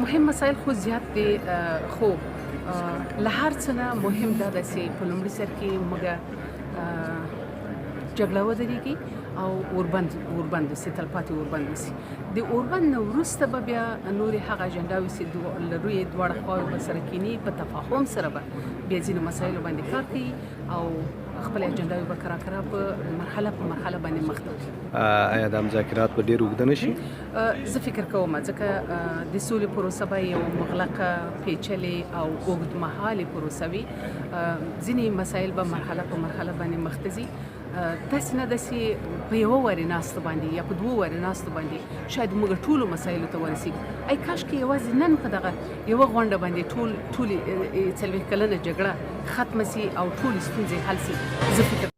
مهم مسایل خو زیات دي، خو له هر څه نه مهم دا ده چې په لومړي سر کې موږ جګړه ودرېږي او اوربند وسي، تلپاتې اوربند وسي. د اوربند نه وروسته به بیا نورې هغه اجنډاوې چې له رویې دواړه خواوې به سره کیني، په تفاهم سره به بیا ځینو مسایلو باندې کار کوي او خپل اجنډاوې به کرا په مرحله باندې مخ ته وړي. آیا دا مذاکرات به ډېر اوږده نه شي؟ زه فکر کوم ځکه د سولې پروسه به یو مغلقه، پیچلې او اوږدمهالې پروسه وي. ځینې مسایل به مرحله په مرحله باندې مخ ته ځي. داسې نه ده چې په یوه وارې ناستو باندې یا په دوو وارې ناستو باندې شاید موږ ټولو مسایلو ته ورسېږو. ای کاشکې یوازې نن په دغه یوه غونډه باندې ټولې 40 کلنه جګړه ختمه سي او ټولې ستونزې حل سي. زه فکر